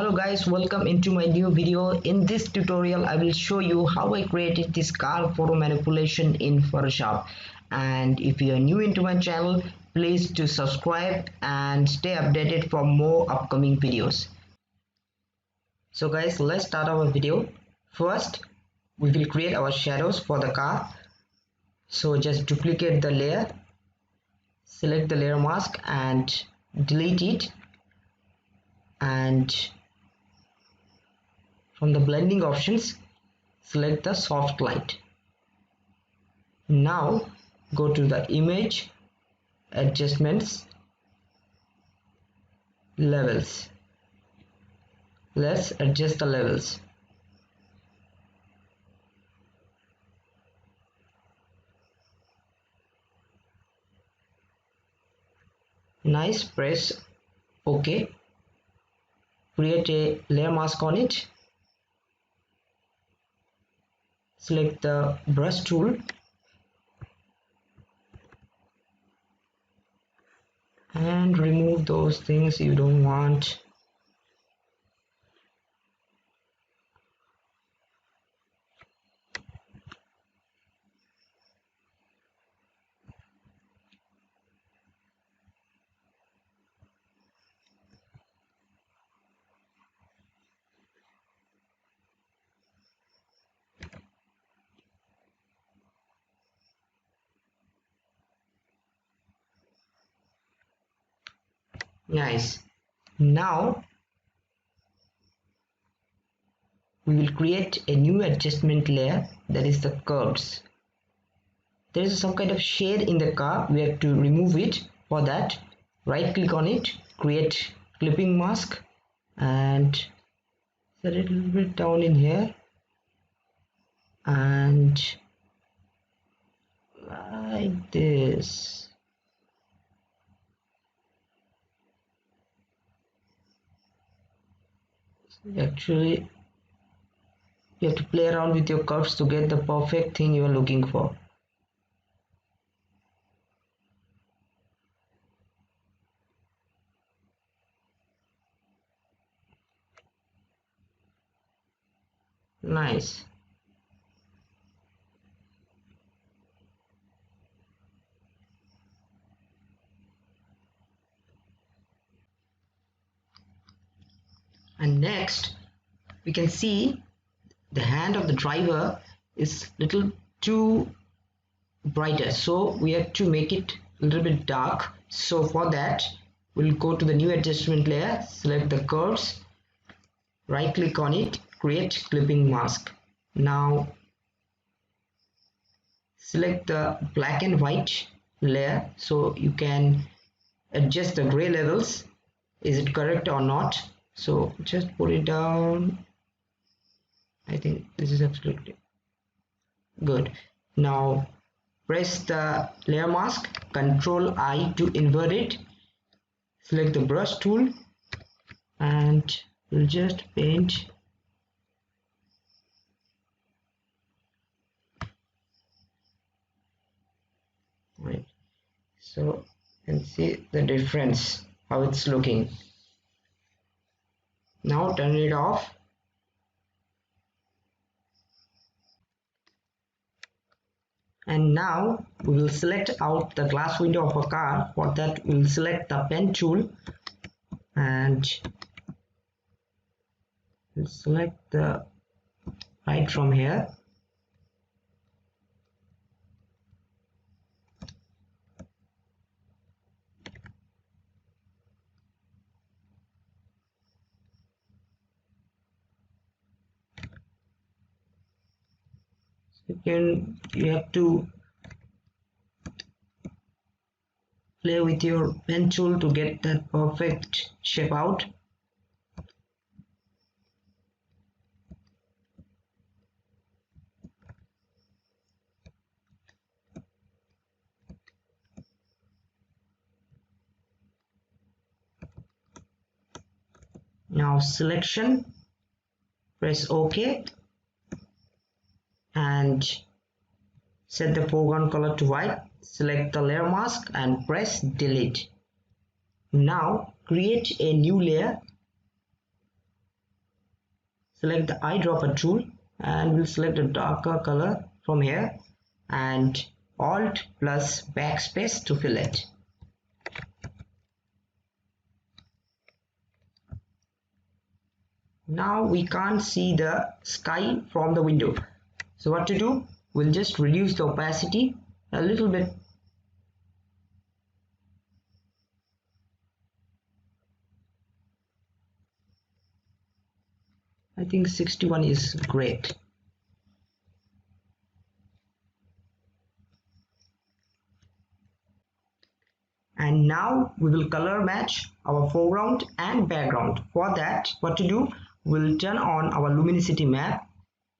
Hello guys, welcome into my new video. In this tutorial I will show you how I created this car photo manipulation in Photoshop. And if you are new into my channel, please do subscribe and stay updated for more upcoming videos. So guys, let's start our video. First we will create our shadows for the car. So just duplicate the layer, select the layer mask and delete it, and from the blending options select the soft light. Now go to the image, adjustments, levels. Let's adjust the levels. Nice, press OK. Create a layer mask on it. Select the brush tool and remove those things you don't want. Nice. Now we will create a new adjustment layer, that is the curves. There is some kind of shade in the car, we have to remove it. For that, right click on it, create clipping mask and set it a little bit down in here and like this. Actually, you have to play around with your curves to get the perfect thing you are looking for. Nice. And next we can see the hand of the driver is little too brighter, so we have to make it a little bit dark. So for that we'll go to the new adjustment layer, select the curves, right click on it, create clipping mask. Now select the black and white layer so you can adjust the gray levels, is it correct or not. So just put it down. I think this is absolutely good. Now press the layer mask, Ctrl I to invert it, select the brush tool and we'll just paint right. So you can see the difference how it's looking. Now turn it off. And now we will select out the glass window of a car. For that we'll select the pen tool and we'll select the right from here. You have to play with your pen tool to get that perfect shape out. Now selection, press OK and set the foreground color to white, select the layer mask and press delete. Now create a new layer select the eyedropper tool and we'll select a darker color from here and Alt plus backspace to fill it. Now we can't see the sky from the window. So what to do? We'll just reduce the opacity a little bit. I think 61 is great. And now we will color match our foreground and background. For that, what to do? We'll turn on our luminosity map.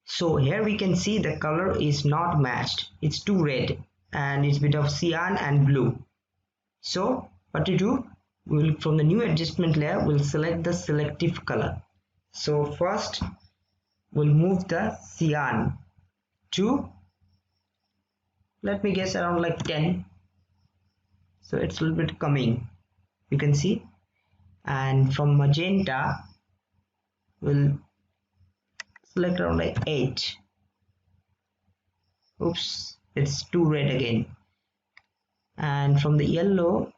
So here we can see the color is not matched. It's too red and it's a bit of cyan and blue. So what to do? We'll, from the new adjustment layer, we'll select the selective color. So first we'll move the cyan to, let me guess, around like 10. So it's a little bit coming, you can see. And from magenta we'll select around like 8. Oops, it's too red again. And from the yellow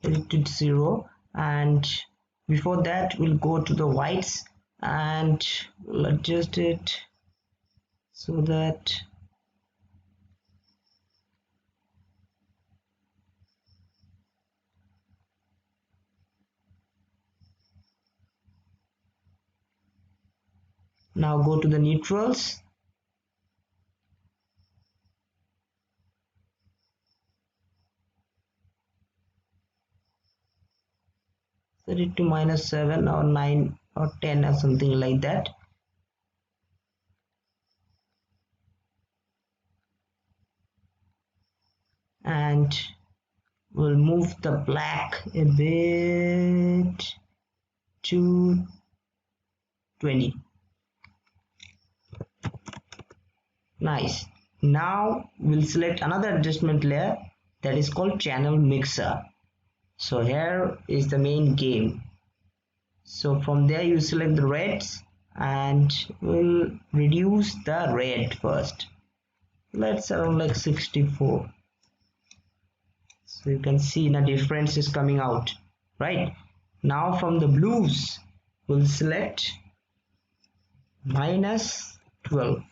it to 0, and before that we'll go to the whites and we'll adjust it so that now go to the neutrals set it to -7 or 9 or 10 or something like that. And we'll move the black a bit to 20. Nice. Now we'll select another adjustment layer that is called channel mixer. So here is the main game. So from there you select the reds and we'll reduce the red first. Let's around like 64. So you can see the difference is coming out, right? Now from the blues we'll select -12.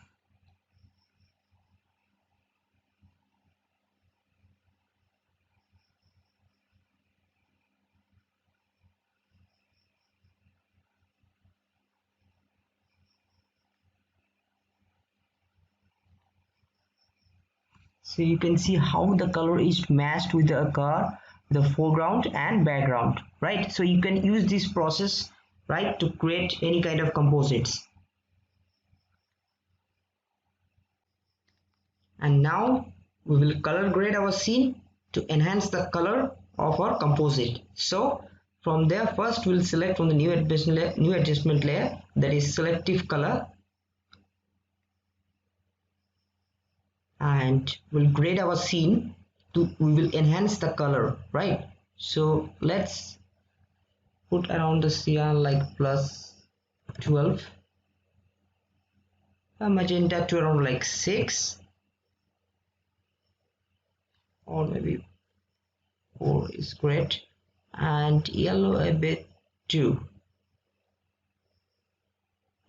So you can see how the color is matched with the car, the foreground and background, right? So you can use this process, right, to create any kind of composites. And now we will color grade our scene to enhance the color of our composite. So from there first we'll select from the new adjustment layer, that is selective color, and we'll grade our scene to, we will enhance the color, right? So let's put around the cyan like +12, magenta to around like 6, or maybe 4 is great, and yellow a bit too,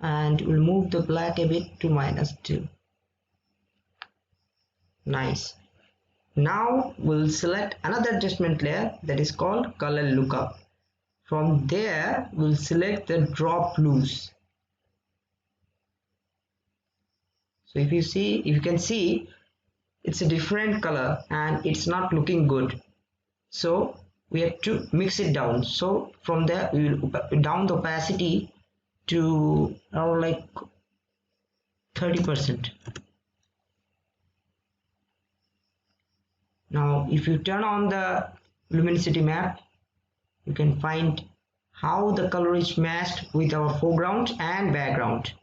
and we'll move the black a bit to -2. Nice. Now we'll select another adjustment layer that is called color lookup. From there we'll select the drop blues. So if you can see it's a different color and it's not looking good, so we have to mix it down. So from there we will down the opacity to around like 30%. Now if you turn on the luminosity map, you can find how the color is matched with our foreground and background.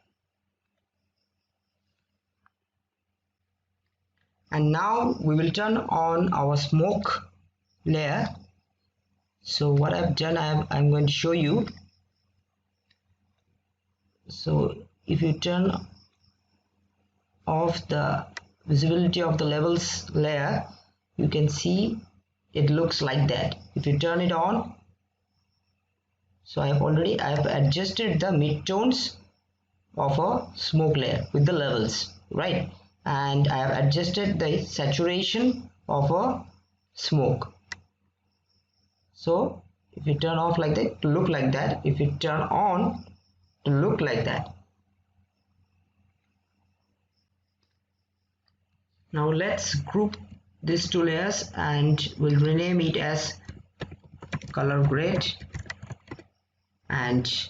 And now we will turn on our smoke layer. So what I've done, I'm going to show you. So if you turn off the visibility of the levels layer, you can see it looks like that. If you turn it on, so I've adjusted the midtones of a smoke layer with the levels, right? And I have adjusted the saturation of a smoke. So if you turn off like that, to look like that. If you turn on, to look like that. Now let's group these two layers and we'll rename it as color grade. And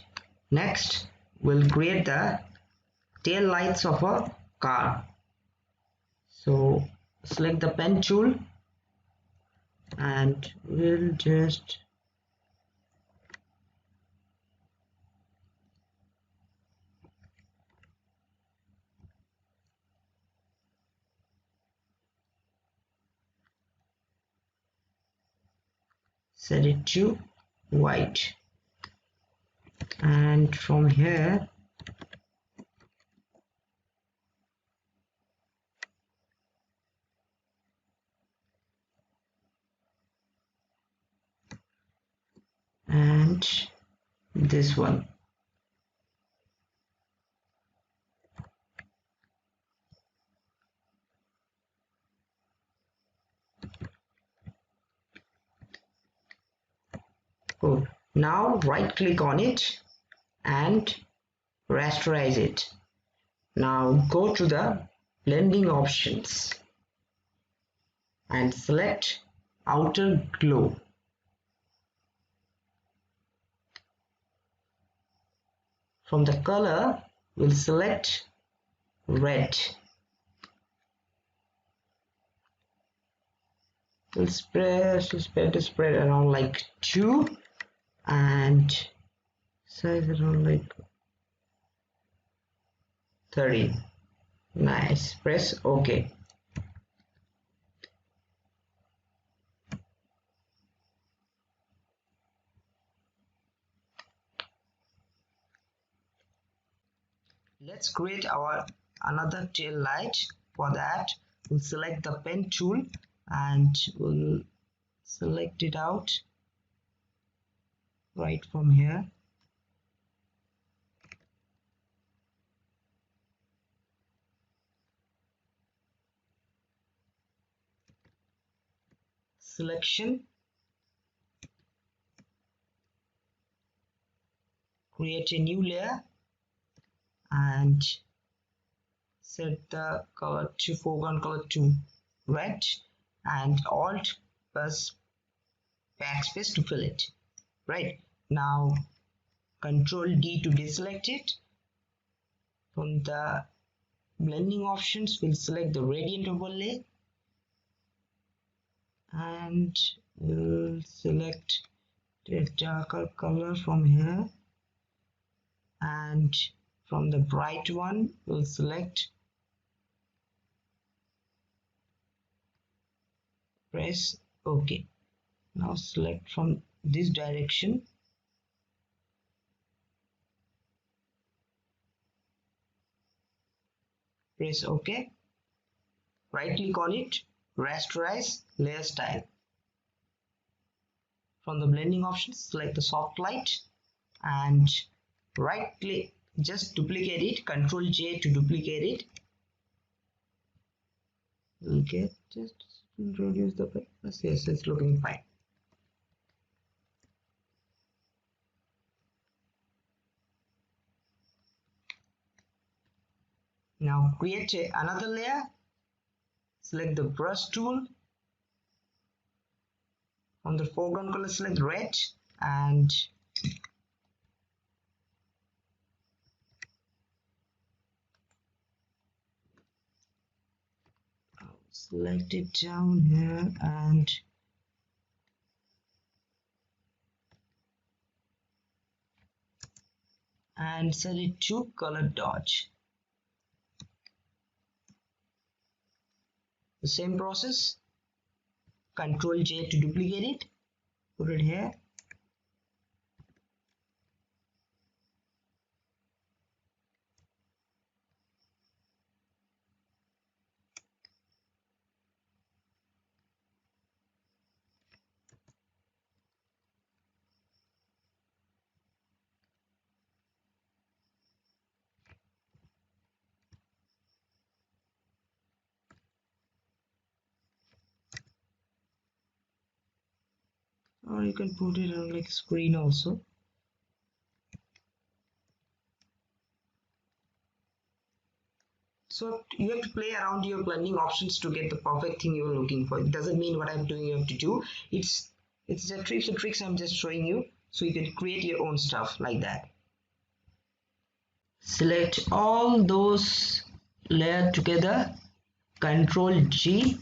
next we'll create the tail lights of a car. So select the pen tool and we'll just set it to white, and from here and this one. Good. Now right click on it and rasterize it. Now go to the blending options and select outer glow. From the color, we'll select red. We'll spread around like 2 and size around like 30. Nice. Press OK. Let's create our another tail light. For that, we'll select the pen tool and we'll select it out right from here. Selection, create a new layer and set the color to foreground color to red and alt plus backspace to fill it. Right, now Control D to deselect it. From the blending options, we'll select the gradient overlay and we'll select a darker color from here, and from the bright one we'll select, press OK. Now select from this direction, press OK, right click on it, rasterize layer style. From the blending options, select the soft light and right click, just duplicate it, Control J to duplicate it. Okay, just introduce the brightness. Yes, it's looking fine. Now create another layer, select the brush tool, from the foreground color select red and select it down here and set it to color dodge. The same process, Control J to duplicate it, put it here. Or you can put it on like screen also. So you have to play around your blending options to get the perfect thing you're looking for. It doesn't mean what I'm doing you have to do. It's the tips and tricks I'm just showing you, so you can create your own stuff like that. Select all those layers together, Control G,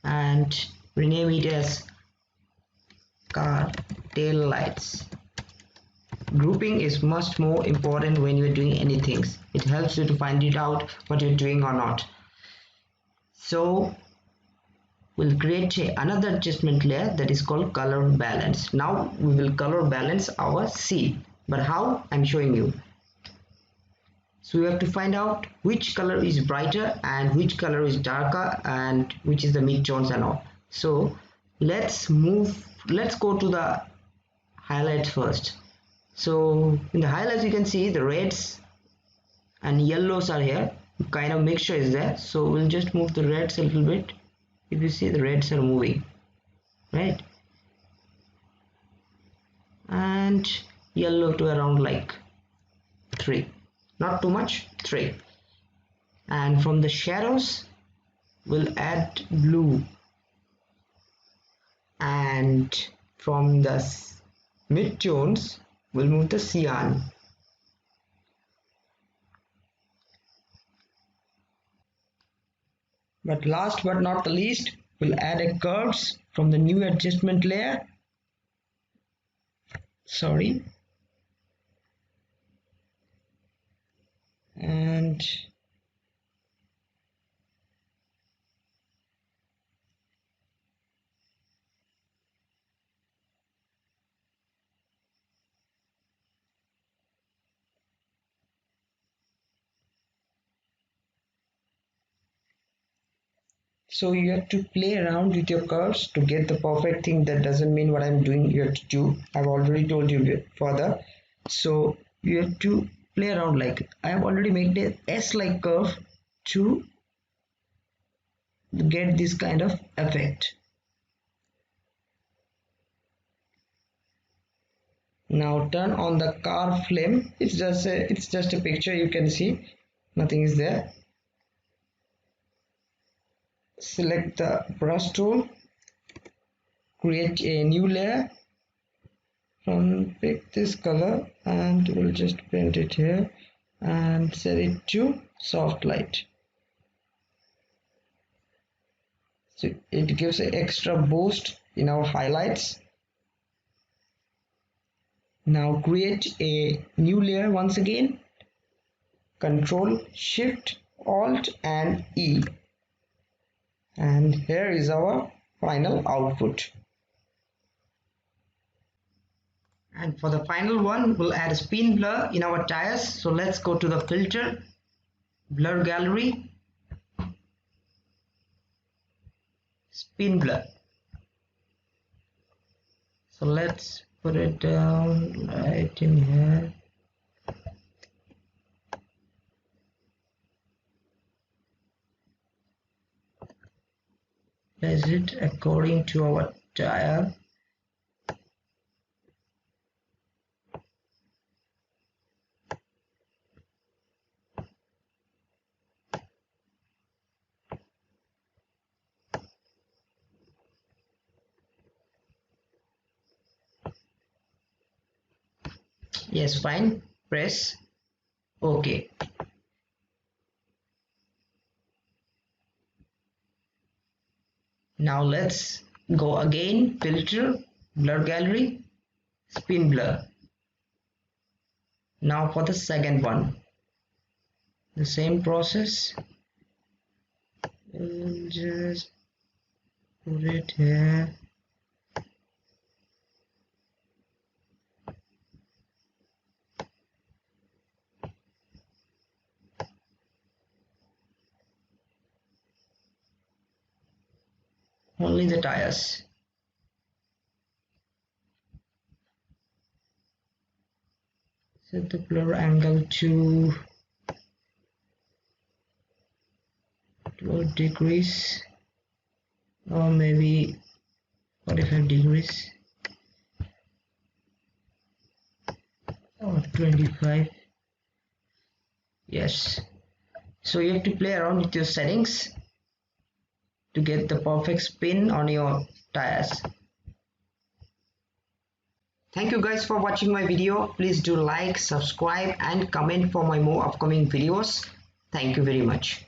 and rename it as car tail lights. Grouping is much more important when you're doing anything. It helps you to find it out what you're doing or not. So we'll create another adjustment layer that is called color balance. Now we will color balance our scene, but how? I'm showing you. So we have to find out which color is brighter and which color is darker and which is the mid tones and all. So let's go to the highlights first. So in the highlights you can see the reds and yellows are here, kind of mixture is there. So we'll just move the reds a little bit. If you see, the reds are moving, right? And yellow to around like 3, not too much, 3. And from the shadows we'll add blue, and from the mid tones we'll move the cyan. But last but not the least, we'll add a curves from the new adjustment layer. Sorry. And so you have to play around with your curves to get the perfect thing. That doesn't mean what I'm doing you have to do. I've already told you further. So you have to play around, like I have already made a S-like curve to get this kind of effect. Now turn on the car flame. It's just a picture, you can see nothing is there. Select the brush tool, create a new layer, from pick this color and we'll just paint it here and set it to soft light. So it gives an extra boost in our highlights. Now create a new layer once again, Control Shift Alt and E, and here is our final output. And for the final one, we'll add a spin blur in our tires. So let's go to the filter, blur gallery, spin blur. So let's put it down right in here. Place it according to our tire. Yes, fine. Press OK. Now let's go again, filter, blur gallery, spin blur. Now for the second one, the same process. We'll just Put it here. Only the tires. Set the blur angle to 12 degrees or maybe 45 degrees or 25. Yes, so you have to play around with your settings to get the perfect spin on your tires. Thank you guys for watching my video. Please do like, subscribe and comment for my more upcoming videos. Thank you very much.